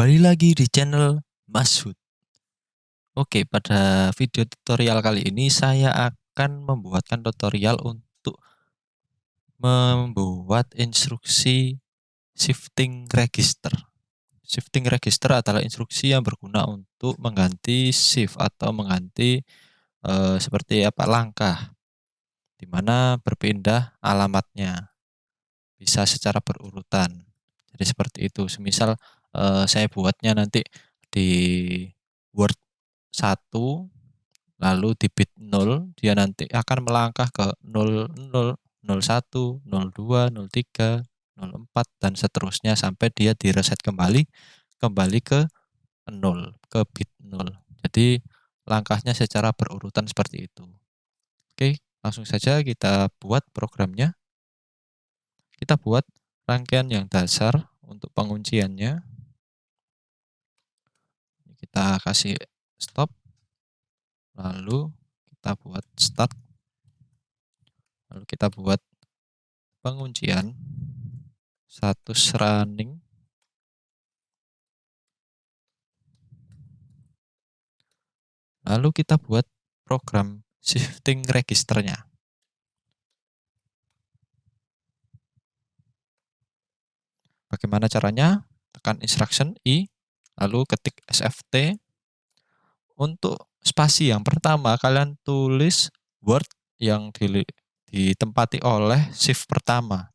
Kembali lagi di channel Mas Hud. Oke, pada video tutorial kali ini saya akan membuatkan tutorial untuk membuat instruksi shifting register. Shifting register adalah instruksi yang berguna untuk mengganti shift atau mengganti seperti apa langkah, di mana berpindah alamatnya. Bisa secara berurutan. Jadi seperti itu. Semisal saya buatnya nanti di Word 1, lalu di bit 0, dia nanti akan melangkah ke 00, 01, 02, 03, 04 dan seterusnya sampai dia direset kembali ke 0, ke bit 0. Jadi langkahnya secara berurutan seperti itu. Oke, langsung saja kita buat programnya. Kita buat rangkaian yang dasar untuk pengunciannya. Kita kasih stop, lalu kita buat start, lalu kita buat penguncian status running, lalu kita buat program shifting registernya. Bagaimana caranya? Tekan instruction I, lalu ketik SFT. Untuk spasi yang pertama, kalian tulis word yang ditempati oleh shift pertama.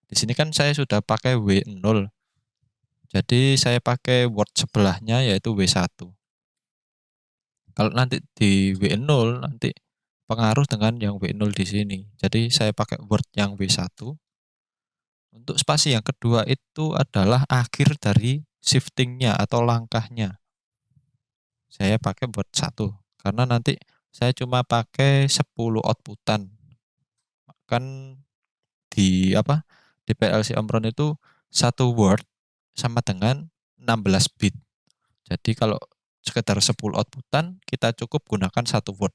Di sini kan saya sudah pakai W0. Jadi saya pakai word sebelahnya yaitu W1. Kalau nanti di W0 nanti pengaruh dengan yang W0 di sini. Jadi saya pakai word yang W1. Untuk spasi yang kedua itu adalah akhir dari shiftingnya atau langkahnya. Saya pakai word 1 karena nanti saya cuma pakai 10 outputan. Kan di di PLC Omron itu satu word sama dengan 16 bit. Jadi kalau sekedar 10 outputan kita cukup gunakan satu word.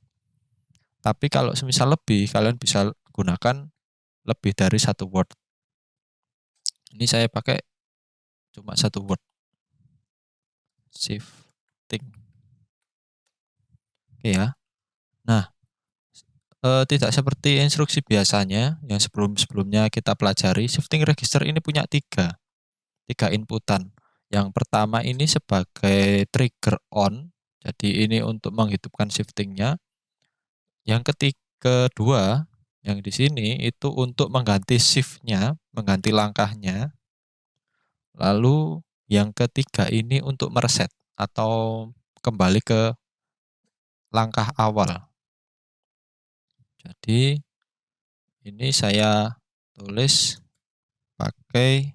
Tapi kalau semisal lebih kalian bisa gunakan lebih dari satu word. Ini saya pakai cuma satu word. Shifting. Oke ya. Nah, tidak seperti instruksi biasanya yang sebelumnya kita pelajari, shifting register ini punya tiga inputan. Yang pertama ini sebagai trigger on, jadi ini untuk menghidupkan shiftingnya. Yang kedua, yang di sini itu untuk mengganti shiftnya, mengganti langkahnya. Lalu yang ketiga ini untuk mereset atau kembali ke langkah awal. Jadi ini saya tulis pakai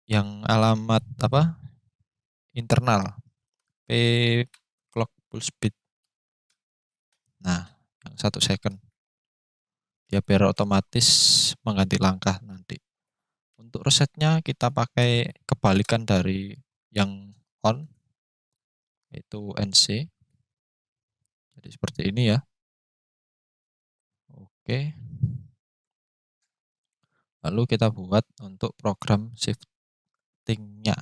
yang alamat internal P clock full speed. Nah, yang 1 second. Dia biar otomatis mengganti langkah nanti. Untuk resetnya kita pakai kebalikan dari yang on, yaitu NC. Jadi seperti ini ya. Oke. Lalu kita buat untuk program shiftingnya.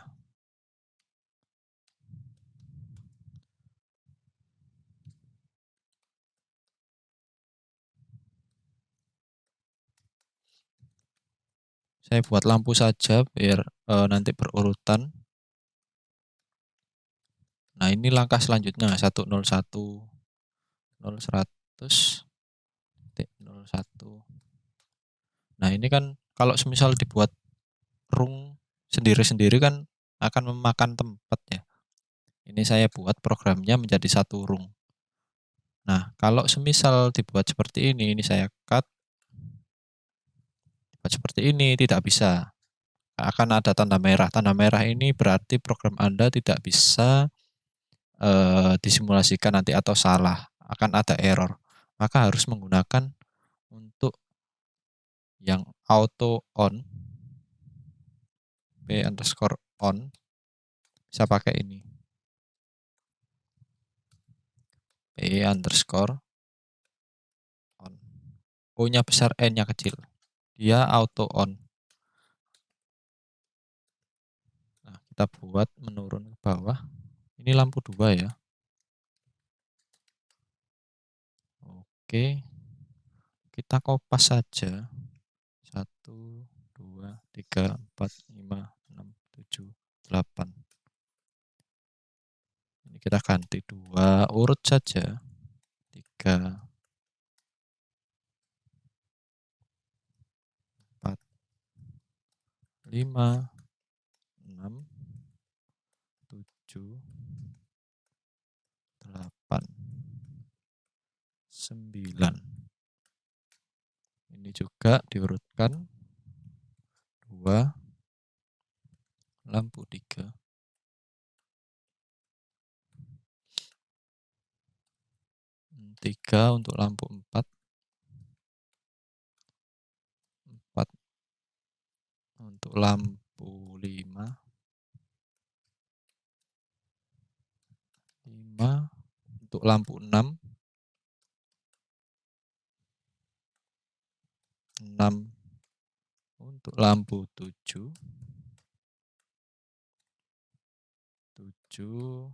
Saya buat lampu saja biar nanti berurutan. Nah, ini langkah selanjutnya 101, 0100, 01. Nah, ini kan kalau semisal dibuat rung sendiri-sendiri kan akan memakan tempat ya. Ini saya buat programnya menjadi satu rung. Nah, kalau semisal dibuat seperti ini saya cut. Dibuat seperti ini tidak bisa. Akan ada tanda merah. Tanda merah ini berarti program Anda tidak bisa disimulasikan nanti atau salah. Akan ada error. Maka harus menggunakan untuk yang auto on, P_on, bisa pakai ini. P_on. O-nya besar, N-nya kecil. Dia auto on. Kita buat menurun ke bawah. Ini lampu 2 ya. Oke, kita kopas saja. 1, 2, 3, 4, 5, 6, 7, 8. Ini kita ganti 2, urut saja. 3, 4, 5, 6, 7, 8, 9. Ini juga diurutkan 2, lampu 3. 3 untuk lampu 4. 4 untuk lampu 5. 5 untuk lampu 6. 6 untuk lampu 7. 7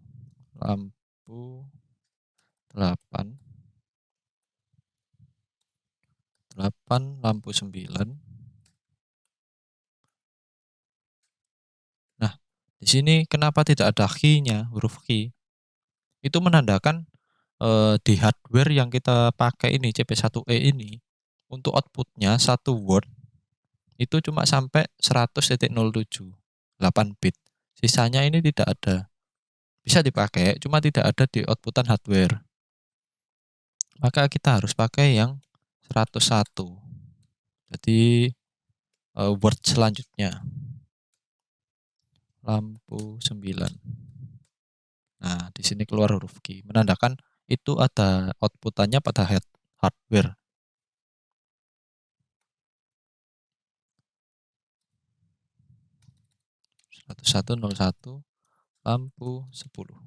lampu 8. 8 lampu 9. Nah, di sini kenapa tidak ada key-nya, huruf key? Itu menandakan di hardware yang kita pakai ini, CP1E ini, untuk outputnya 1 word itu cuma sampai 100.07, 8 bit. Sisanya ini tidak ada. Bisa dipakai, cuma tidak ada di outputan hardware. Maka kita harus pakai yang 101. Jadi word selanjutnya lampu 9. Nah, di sini keluar huruf Q, menandakan itu ada outputannya pada hardware. 1101 lampu 10.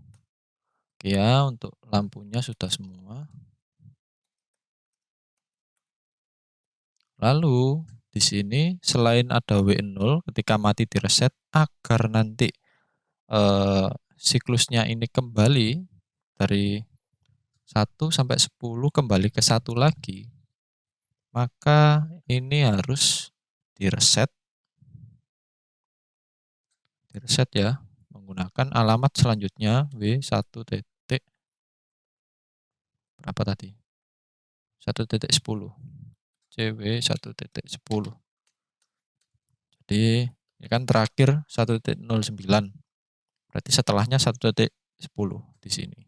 Oke ya, untuk lampunya sudah semua. Lalu di sini selain ada W0 ketika mati di reset agar nanti siklusnya ini kembali dari 1 sampai 10 kembali ke 1 lagi, maka ini harus direset. Direset ya, menggunakan alamat selanjutnya W1 titik berapa tadi? 1.10. CW1.10. Jadi ini kan terakhir 1.09. Berarti setelahnya 1.10 di sini.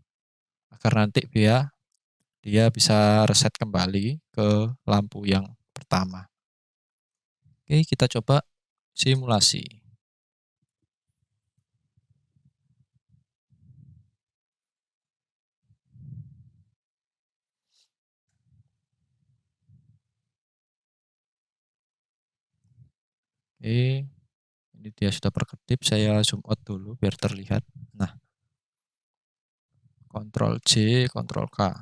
Agar nanti dia bisa reset kembali ke lampu yang pertama. Oke, kita coba simulasi. Oke, ini dia sudah berkedip, saya zoom out dulu biar terlihat. Nah, Ctrl J, Ctrl K.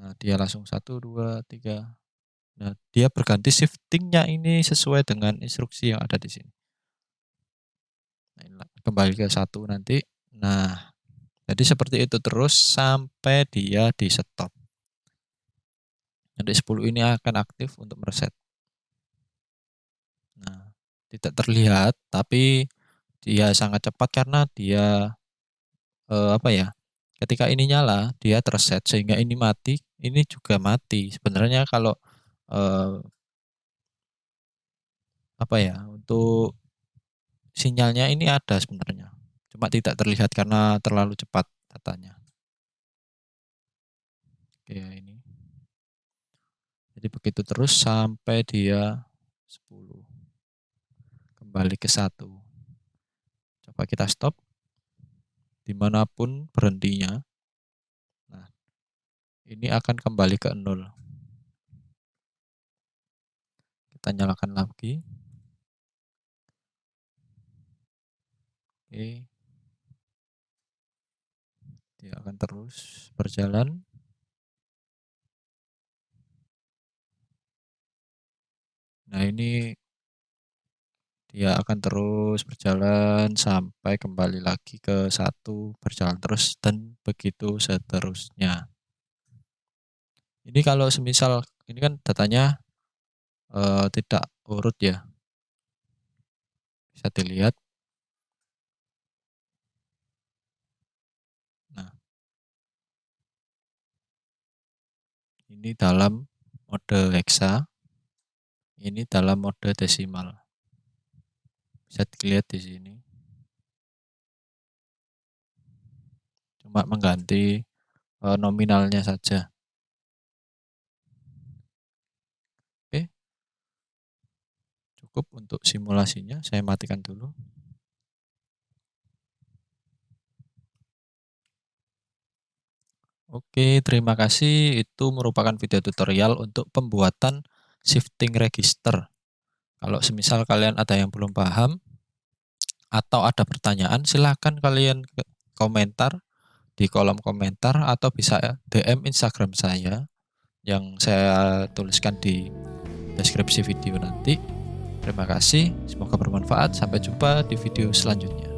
Nah, dia langsung 1, 2, 3. Nah, dia berganti shiftingnya ini sesuai dengan instruksi yang ada di sini. Nah, kembali ke 1 nanti. Nah, jadi seperti itu terus sampai dia di stop. Nanti 10 ini akan aktif untuk mereset. Nah, tidak terlihat, tapi dia sangat cepat karena dia apa ya? Ketika ini nyala, dia terset sehingga ini mati, ini juga mati. Sebenarnya kalau apa ya? Untuk sinyalnya ini ada sebenarnya. Cuma tidak terlihat karena terlalu cepat datanya. Oke, ini. Jadi begitu terus sampai dia 10. Kembali ke 1. Coba kita stop. Dimanapun berhentinya. Nah, ini akan kembali ke 0. Kita nyalakan lagi. Oke. Dia akan terus berjalan. Nah, ini dia akan terus berjalan sampai kembali lagi ke 1, berjalan terus dan begitu seterusnya. Ini kalau semisal ini kan datanya, tidak urut ya, bisa dilihat. Nah, ini dalam mode heksa, ini dalam mode desimal. Bisa dilihat di sini. Cuma mengganti nominalnya saja. Oke, cukup untuk simulasinya. Saya matikan dulu. Oke, terima kasih. Itu merupakan video tutorial untuk pembuatan shifting register. Kalau semisal kalian ada yang belum paham atau ada pertanyaan, silahkan kalian komentar di kolom komentar atau bisa DM Instagram saya yang saya tuliskan di deskripsi video nanti. Terima kasih, semoga bermanfaat. Sampai jumpa di video selanjutnya.